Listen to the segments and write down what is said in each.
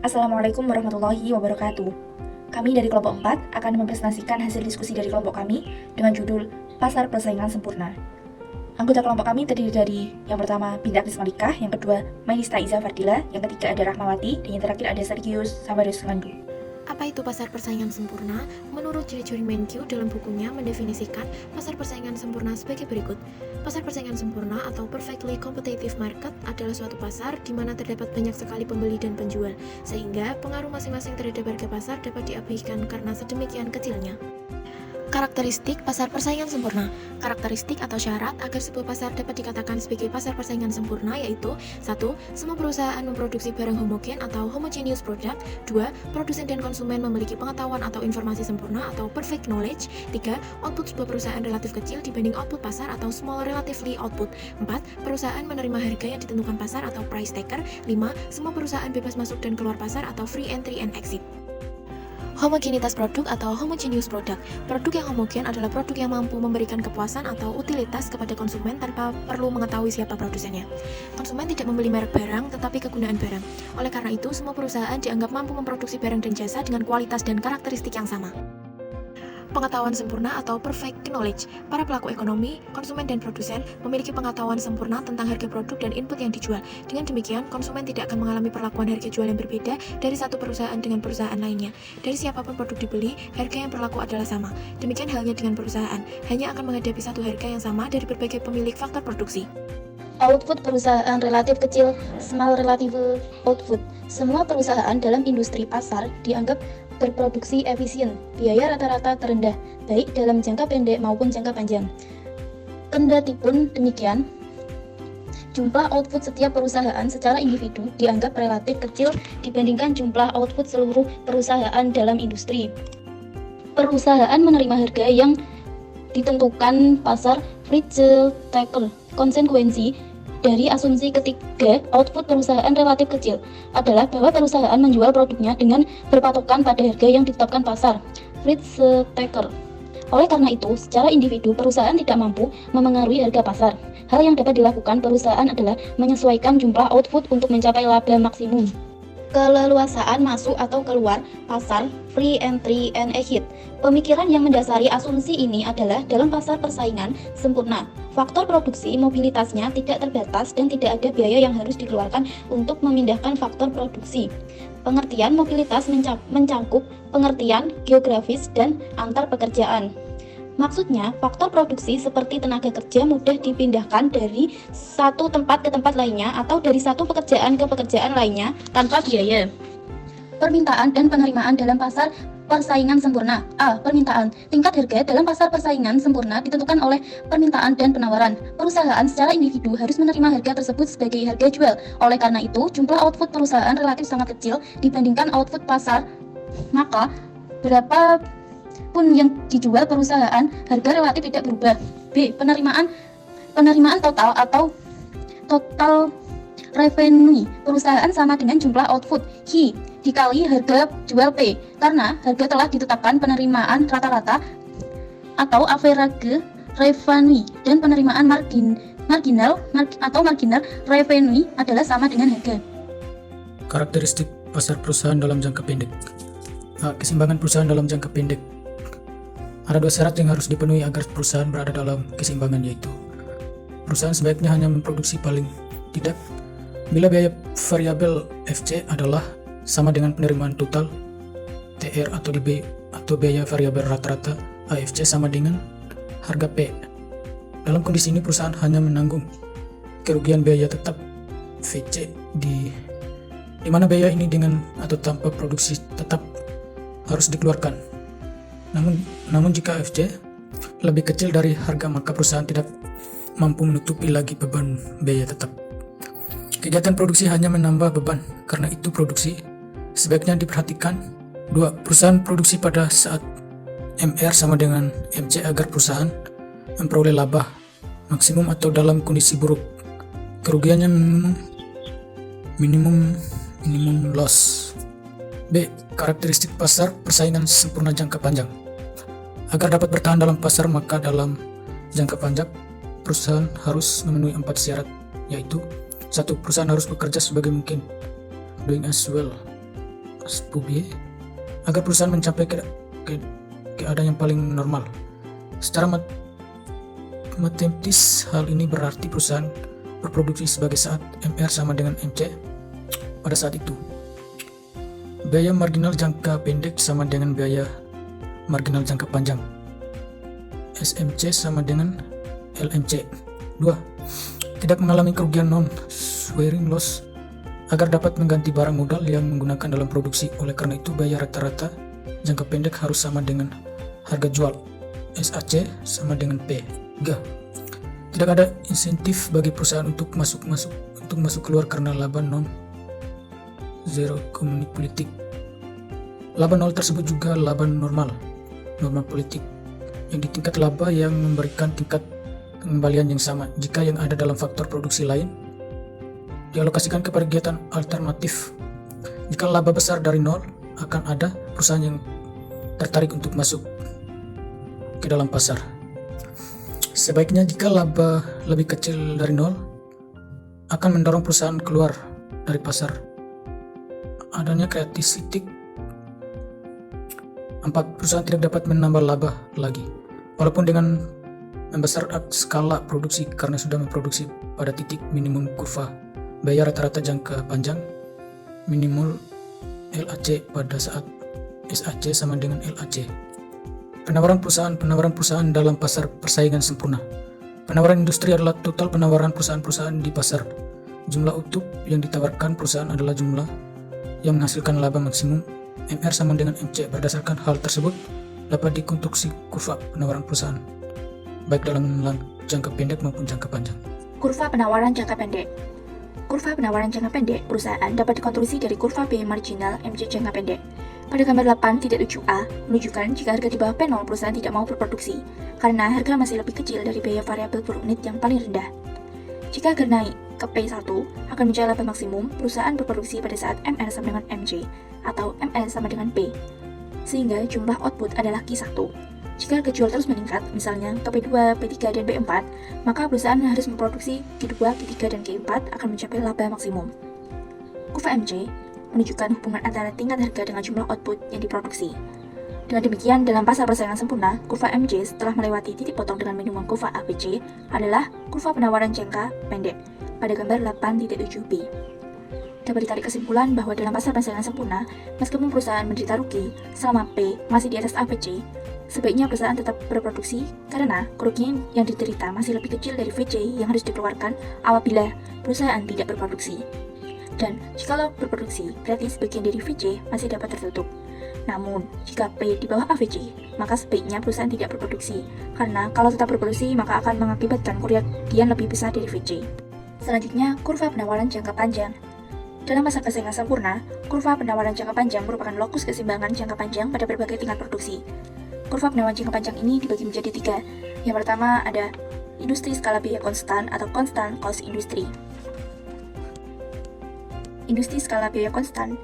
Assalamualaikum warahmatullahi wabarakatuh. Kami dari kelompok 4 akan mempresentasikan hasil diskusi dari kelompok kami dengan judul Pasar Persaingan Sempurna. Anggota kelompok kami terdiri dari yang pertama Binta Agnes Malikah, yang kedua Mainista Iza Fardila, yang ketiga ada Rahmawati, dan yang terakhir ada Sergius Sabarus Landu. Apa itu pasar persaingan sempurna? Menurut Jerry Menkiw dalam bukunya mendefinisikan pasar persaingan sempurna sebagai berikut. Pasar persaingan sempurna atau perfectly competitive market adalah suatu pasar di mana terdapat banyak sekali pembeli dan penjual, sehingga pengaruh masing-masing terhadap harga pasar dapat diabaikan karena sedemikian kecilnya. Karakteristik pasar persaingan sempurna. Karakteristik atau syarat agar sebuah pasar dapat dikatakan sebagai pasar persaingan sempurna yaitu 1. Semua perusahaan memproduksi barang homogen atau homogeneous product. 2. Produsen dan konsumen memiliki pengetahuan atau informasi sempurna atau perfect knowledge. 3. Output sebuah perusahaan relatif kecil dibanding output pasar atau small relatively output. 4. Perusahaan menerima harga yang ditentukan pasar atau price taker. 5. Semua perusahaan bebas masuk dan keluar pasar atau free entry and exit. Homogenitas produk atau homogeneous product. Produk yang homogen adalah produk yang mampu memberikan kepuasan atau utilitas kepada konsumen tanpa perlu mengetahui siapa produsennya. Konsumen tidak membeli merek barang, tetapi kegunaan barang. Oleh karena itu, semua perusahaan dianggap mampu memproduksi barang dan jasa dengan kualitas dan karakteristik yang sama. Pengetahuan sempurna atau perfect knowledge. Para pelaku ekonomi, konsumen dan produsen memiliki pengetahuan sempurna tentang harga produk dan input yang dijual. Dengan demikian, konsumen tidak akan mengalami perlakuan harga jual yang berbeda dari satu perusahaan dengan perusahaan lainnya. Dari siapapun produk dibeli, harga yang berlaku adalah sama. Demikian halnya dengan perusahaan, hanya akan menghadapi satu harga yang sama dari berbagai pemilik faktor produksi. Output perusahaan relatif kecil, small relative output. Semua perusahaan dalam industri pasar dianggap berproduksi efisien, biaya rata-rata terendah, baik dalam jangka pendek maupun jangka panjang. Kendatipun demikian, jumlah output setiap perusahaan secara individu dianggap relatif kecil dibandingkan jumlah output seluruh perusahaan dalam industri. Perusahaan menerima harga yang ditentukan pasar free-taker. Konsekuensi dari asumsi ketiga output perusahaan relatif kecil adalah bahwa perusahaan menjual produknya dengan berpatokan pada harga yang ditetapkan pasar free-taker. Oleh karena itu, secara individu perusahaan tidak mampu memengaruhi harga pasar. Hal yang dapat dilakukan perusahaan adalah menyesuaikan jumlah output untuk mencapai laba maksimum. Keleluasaan masuk atau keluar pasar, free entry and exit. Pemikiran yang mendasari asumsi ini adalah dalam pasar persaingan sempurna, faktor produksi mobilitasnya tidak terbatas dan tidak ada biaya yang harus dikeluarkan untuk memindahkan faktor produksi. Pengertian mobilitas mencakup pengertian geografis dan antar pekerjaan. Maksudnya, faktor produksi seperti tenaga kerja mudah dipindahkan dari satu tempat ke tempat lainnya atau dari satu pekerjaan ke pekerjaan lainnya tanpa biaya. Permintaan dan penerimaan dalam pasar persaingan sempurna. A. Permintaan. Tingkat harga dalam pasar persaingan sempurna ditentukan oleh permintaan dan penawaran. Perusahaan secara individu harus menerima harga tersebut sebagai harga jual. Oleh karena itu, jumlah output perusahaan relatif sangat kecil dibandingkan output pasar. Maka, berapa pun yang dijual perusahaan, harga relatif tidak berubah. B. Penerimaan total atau total revenue perusahaan sama dengan jumlah output H dikali harga jual P, karena harga telah ditetapkan penerimaan rata-rata atau average revenue dan penerimaan marginal revenue adalah sama dengan harga. Karakteristik pasar perusahaan dalam jangka pendek. Keseimbangan perusahaan dalam jangka pendek. Ada dua syarat yang harus dipenuhi agar perusahaan berada dalam keseimbangan, yaitu perusahaan sebaiknya hanya memproduksi paling tidak bila biaya variabel FC adalah sama dengan penerimaan total TR atau biaya variabel rata-rata AFC sama dengan harga P. Dalam kondisi ini perusahaan hanya menanggung kerugian biaya tetap VC di mana biaya ini dengan atau tanpa produksi tetap harus dikeluarkan. Namun jika FC lebih kecil dari harga, maka perusahaan tidak mampu menutupi lagi beban biaya tetap. Kegiatan produksi hanya menambah beban, karena itu produksi sebaiknya diperhatikan. 2. Perusahaan produksi pada saat MR sama dengan MC agar perusahaan memperoleh laba maksimum atau dalam kondisi buruk kerugiannya minimum loss. B. Karakteristik pasar persaingan sempurna jangka panjang. Agar dapat bertahan dalam pasar, maka dalam jangka panjang perusahaan harus memenuhi 4 syarat, yaitu 1. Perusahaan harus bekerja sebagai mungkin, doing as well SPUB agar perusahaan mencapai keadaan yang paling normal. Secara matematis, hal ini berarti perusahaan berproduksi sebagai saat MR sama dengan MC pada saat itu. Biaya marginal jangka pendek sama dengan biaya marginal jangka panjang. SMC sama dengan LMC. 2. Tidak mengalami kerugian non-swearing loss agar dapat mengganti barang modal yang menggunakan dalam produksi. Oleh karena itu, biaya rata-rata jangka pendek harus sama dengan harga jual. SAC sama dengan P. 3. Tidak ada insentif bagi perusahaan untuk masuk keluar karena laba non-zero politik. Laba nol tersebut juga laba normal politik, yang di tingkat laba yang memberikan tingkat pengembalian yang sama jika yang ada dalam faktor produksi lain dialokasikan kepada kegiatan alternatif. Jika laba besar dari nol, akan ada perusahaan yang tertarik untuk masuk ke dalam pasar. Sebaiknya jika laba lebih kecil dari nol, akan mendorong perusahaan keluar dari pasar. Adanya karakteristik 4. Perusahaan tidak dapat menambah laba lagi, walaupun dengan membesar skala produksi karena sudah memproduksi pada titik minimum kurva biaya rata-rata jangka panjang minimal LAC pada saat SAC sama dengan LAC. Penawaran perusahaan dalam pasar persaingan sempurna. Penawaran industri adalah total penawaran perusahaan-perusahaan di pasar. Jumlah utuh yang ditawarkan perusahaan adalah jumlah yang menghasilkan laba maksimum MR sama dengan MC. Berdasarkan hal tersebut dapat dikonstruksi kurva penawaran perusahaan baik dalam jangka pendek maupun jangka panjang. Kurva penawaran jangka pendek. Kurva penawaran jangka pendek perusahaan dapat dikonstruksi dari kurva B marginal MC jangka pendek. Pada gambar 8.7a menunjukkan jika harga di bawah P0 perusahaan tidak mau berproduksi karena harga masih lebih kecil dari biaya variabel per unit yang paling rendah. Jika harga naik ke P1 akan mencapai laba maksimum, perusahaan berproduksi pada saat MR sama dengan MC atau ML sama dengan P, sehingga jumlah output adalah Q1. Jika harga jual terus meningkat, misalnya ke P2, P3, dan P4, maka perusahaan harus memproduksi Q2, Q3, dan Q4 akan mencapai laba maksimum. Kurva MC menunjukkan hubungan antara tingkat harga dengan jumlah output yang diproduksi. Dengan demikian, dalam pasar persaingan sempurna, kurva MC setelah melewati titik potong dengan minimum kurva ABC adalah kurva penawaran jangka pendek pada gambar 8.7b. Dapat ditarik kesimpulan bahwa dalam pasar persaingan sempurna, meskipun perusahaan menderita rugi selama P masih di atas ABC, sebaiknya perusahaan tetap berproduksi karena kerugian yang diderita masih lebih kecil dari VC yang harus dikeluarkan apabila perusahaan tidak berproduksi. Dan jikalau berproduksi, berarti sebagian dari VC masih dapat tertutup. Namun, jika P di bawah AVC, maka sebaiknya perusahaan tidak berproduksi, karena kalau tetap berproduksi maka akan mengakibatkan kerugian lebih besar dari VC. Selanjutnya, kurva penawaran jangka panjang. Dalam masa persaingan sempurna, kurva penawaran jangka panjang merupakan lokus keseimbangan jangka panjang pada berbagai tingkat produksi. Kurva penawaran jangka panjang ini dibagi menjadi 3. Yang pertama ada industri skala biaya konstan atau constant cost industry. Industri skala biaya konstan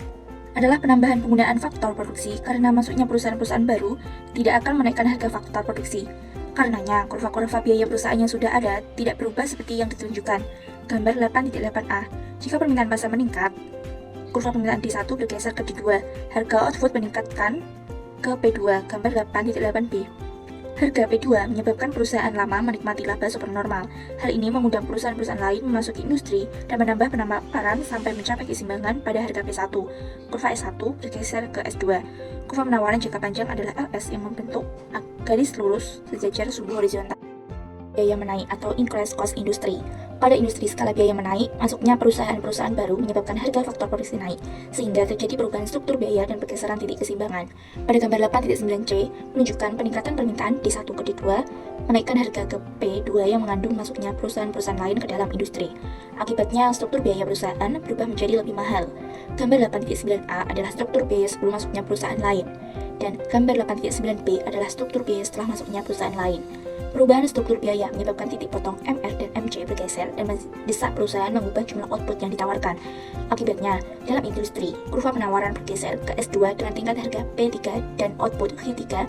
adalah penambahan penggunaan faktor produksi karena masuknya perusahaan-perusahaan baru tidak akan menaikkan harga faktor produksi. Karenanya, kurva-kurva biaya perusahaan yang sudah ada tidak berubah seperti yang ditunjukkan. Gambar 8.8a. Jika permintaan pasar meningkat, kurva permintaan D1 bergeser ke D2. Harga output meningkatkan ke P2. Gambar 8.8b. Harga P2 menyebabkan perusahaan lama menikmati laba supernormal. Hal ini mengundang perusahaan-perusahaan lain memasuki industri dan menambah penawaran sampai mencapai keseimbangan pada harga P1. Kurva S1 bergeser ke S2. Kurva penawaran jangka panjang adalah LS yang membentuk garis lurus sejajar subhorizontal. Biaya menaik atau increase cost industry. Pada industri skala biaya menaik, masuknya perusahaan-perusahaan baru menyebabkan harga faktor produksi naik, sehingga terjadi perubahan struktur biaya dan pergeseran titik keseimbangan. Pada gambar 8.9c menunjukkan peningkatan permintaan D1 ke D2, menaikkan harga ke P2 yang mengandung masuknya perusahaan-perusahaan lain ke dalam industri. Akibatnya, struktur biaya perusahaan berubah menjadi lebih mahal. Gambar 8.9a adalah struktur biaya sebelum masuknya perusahaan lain, dan gambar 8.9b adalah struktur biaya setelah masuknya perusahaan lain. Perubahan struktur biaya menyebabkan titik potong MR dan MC bergeser dan mendesak perusahaan mengubah jumlah output yang ditawarkan. Akibatnya, dalam industri, kurva penawaran bergeser ke S2 dengan tingkat harga P3 dan output Q3.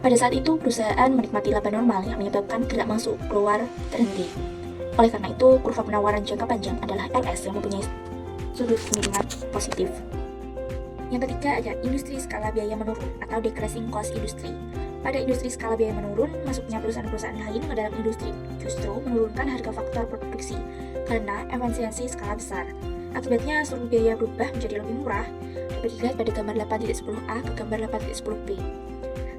Pada saat itu, perusahaan menikmati laba normal yang menyebabkan gerak masuk keluar terhenti. Oleh karena itu, kurva penawaran jangka panjang adalah LS yang mempunyai sudut kemiringan positif. Yang ketiga ada industri skala biaya menurun atau decreasing cost industry. Pada industri skala biaya menurun, masuknya perusahaan-perusahaan lain ke dalam industri justru menurunkan harga faktor produksi karena efisiensi skala besar. Akibatnya seluruh biaya berubah menjadi lebih murah. Dapat dilihat pada gambar 8.10a ke gambar 8.10b.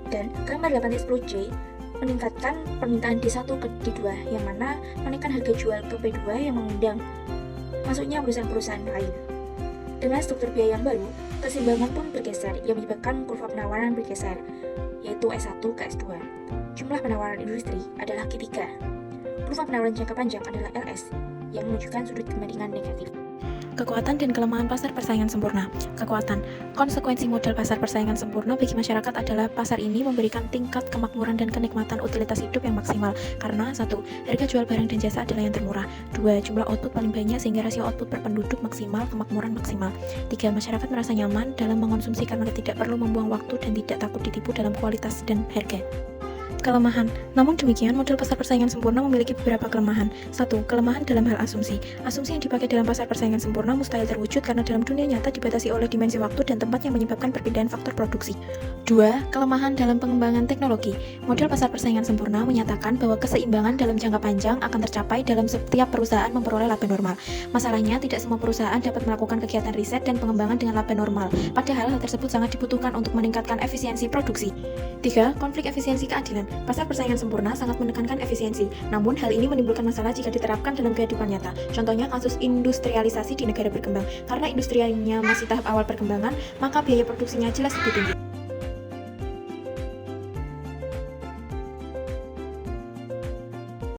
Dan gambar 8.10c meningkatkan permintaan D1 ke D2 yang mana menaikkan harga jual ke P2 yang mengundang masuknya perusahaan-perusahaan lain. Dengan struktur biaya yang baru, keseimbangan pun bergeser yang menyebabkan kurva penawaran bergeser, yaitu S1 ke S2. Jumlah penawaran industri adalah Q3. Kurva penawaran jangka panjang adalah LS yang menunjukkan sudut kemiringan negatif. Kekuatan dan kelemahan pasar persaingan sempurna. Kekuatan. Konsekuensi model pasar persaingan sempurna bagi masyarakat adalah pasar ini memberikan tingkat kemakmuran dan kenikmatan utilitas hidup yang maksimal. Karena 1. Harga jual barang dan jasa adalah yang termurah. 2. Jumlah output paling banyak sehingga rasio output per penduduk maksimal, kemakmuran maksimal. 3. Masyarakat merasa nyaman dalam mengonsumsi karena tidak perlu membuang waktu dan tidak takut ditipu dalam kualitas dan harga. Kelemahan. Namun demikian, model pasar persaingan sempurna memiliki beberapa kelemahan. 1. Kelemahan dalam hal asumsi. Asumsi yang dipakai dalam pasar persaingan sempurna mustahil terwujud karena dalam dunia nyata dibatasi oleh dimensi waktu dan tempat yang menyebabkan perpindahan faktor produksi. 2. Kelemahan dalam pengembangan teknologi. Model pasar persaingan sempurna menyatakan bahwa keseimbangan dalam jangka panjang akan tercapai dalam setiap perusahaan memperoleh laba normal. Masalahnya, tidak semua perusahaan dapat melakukan kegiatan riset dan pengembangan dengan laba normal, padahal hal tersebut sangat dibutuhkan untuk meningkatkan efisiensi produksi. 3. Konflik efisiensi keadilan. Pasar persaingan sempurna sangat menekankan efisiensi, namun hal ini menimbulkan masalah jika diterapkan dalam kehidupan nyata. Contohnya kasus industrialisasi di negara berkembang. Karena industrinya masih tahap awal perkembangan, maka biaya produksinya jelas lebih tinggi.